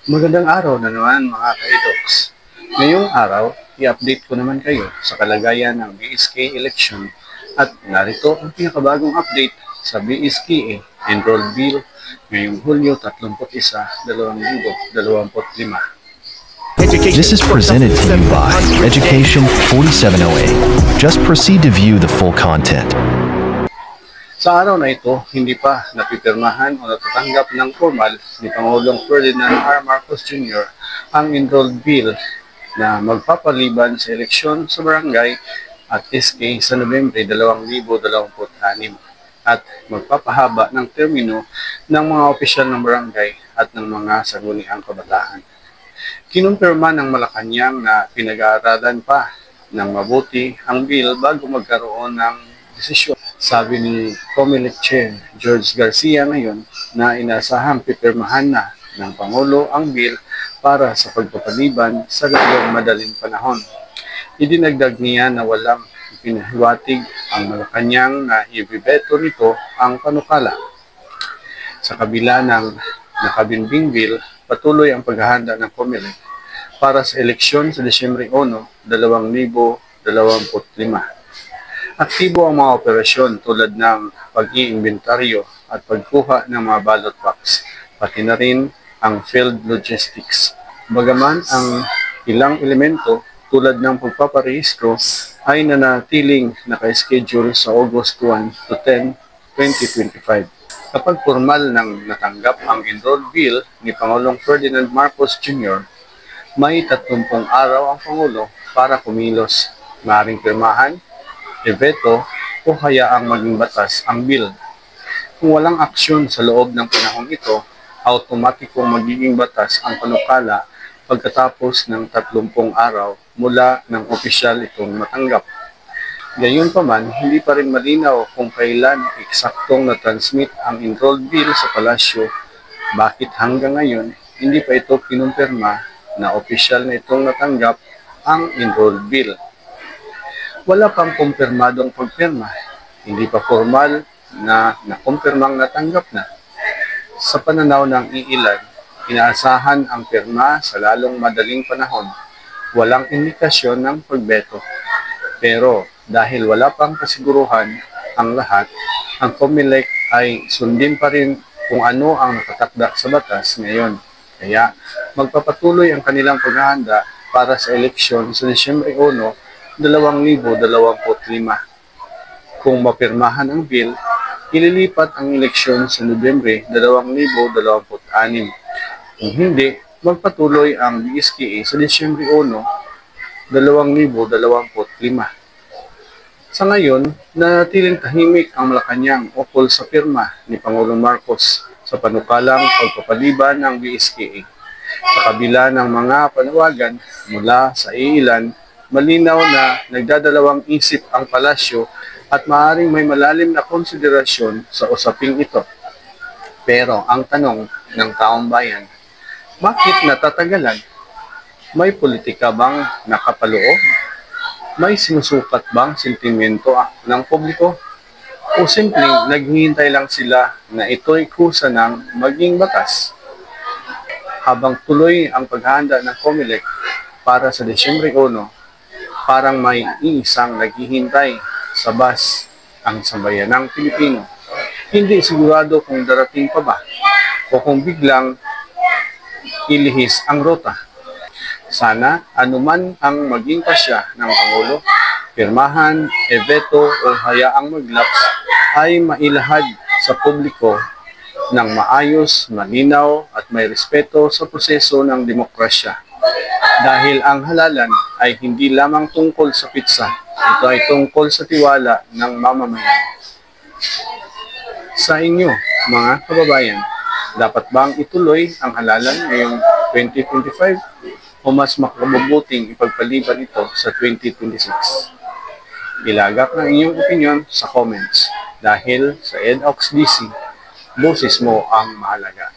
Magandang araw na naman mga ka-edoks. Ngayong araw, i-update ko naman kayo sa kalagayan ng BSK election at narito ang pinakabagong update sa BSKA Enroll Bill ngayong Hulyo 31, 2025. This is presented to you by Education 4708. Just proceed to view the full content. Sa araw na ito, hindi pa napipirmahan o natatanggap ng formal ni Pangulong Ferdinand R. Marcos Jr. ang enrolled bill na magpapaliban sa eleksyon sa barangay at SK sa Nobyembre 2026 at magpapahaba ng termino ng mga opisyal ng barangay at ng mga sangguniang kabataan. Kinumpirma ng Malacanang na pinag-aaralan pa ng mabuti ang bill bago magkaroon ng desisyon. Sabi ni Comelec Chair George Garcia ngayon na inasahang pipirmahan na ng Pangulo ang bill para sa pagpapaliban sa madaling panahon. Idinagdag niya na walang ipinahiwatig ang Malacanang na ibibeto nito ang panukala. Sa kabila ng nakabinbing bill, patuloy ang paghahanda ng Comelec para sa eleksyon sa Disyembre 1, 2025. Aktibo ang mga operasyon tulad ng pag-iimbentaryo at pagkuha ng mga ballot box, pati na rin ang field logistics. Bagaman ang ilang elemento tulad ng pagpaparehistro ay nanatiling naka-schedule sa August 1 to 10, 2025. Kapag formal nang natanggap ang enrolled bill ni Pangulong Ferdinand Marcos Jr., may 30 araw ang Pangulo para kumilos. Maaaring pirmahan, i-veto o hayaang maging batas ang bill. Kung walang aksyon sa loob ng panahong ito, automatikong magiging batas ang panukala pagkatapos ng 30 araw mula ng opisyal itong matanggap. Gayunpaman, hindi pa rin malinaw kung kailan eksaktong na-transmit ang enrolled bill sa palasyo. Bakit hanggang ngayon hindi pa ito kinumpirma na opisyal na itong natanggap ang enrolled bill? Wala pang kumpirmadong pagpirma, hindi pa formal na nakumpirmang natanggap na. Sa pananaw ng iilan, inaasahan ang pirma sa lalong madaling panahon. Walang indikasyon ng pagbeto. Pero dahil wala pang kasiguruhan ang lahat, ang Comelec ay sundin pa rin kung ano ang nakatakda sa batas ngayon. Kaya magpapatuloy ang kanilang paghahanda para sa eleksyon sa Disyembre 1, 2025. Kung mapirmahan ang bill, ililipat ang eleksyon sa Nobyembre 2026. Kung hindi, magpatuloy ang BSKA sa Disyembre 1, 2025. Sa ngayon, nanatiling tahimik ang Malacanang ukol sa pirma ni Pangulong Marcos sa panukalang pagpapaliban ng BSKA. Sa kabila ng mga panawagan mula sa iilan, malinaw na nagdadalawang isip ang palasyo at maaaring may malalim na konsiderasyon sa usaping ito. Pero ang tanong ng taong bayan, bakit natatagalan? May politika bang nakapaloob? May sinusukat bang sentimento ng publiko? O simpleng naghihintay lang sila na ito'y kusa ng maging batas? Habang tuloy ang paghahanda ng Comelec para sa Disyembre 1, parang may iisang naghihintay sa bus ang sambayanang Pilipino. Hindi sigurado kung darating pa ba o kung biglang ilihis ang rota. Sana anuman ang maging pasya ng Pangulo, pirmahan, e-veto o hayaang maglaps ay mailahad sa publiko ng maayos, malinaw at may respeto sa proseso ng demokrasya. Dahil ang halalan ay hindi lamang tungkol sa pizza, ito ay tungkol sa tiwala ng mamamayan. Sa inyo, mga kababayan, dapat bang ituloy ang halalan ngayong 2025 o mas makabubuting ipagpaliban ito sa 2026? Ilagak ng inyong opinion sa comments dahil sa EDOX DC, boses mo ang mahalaga.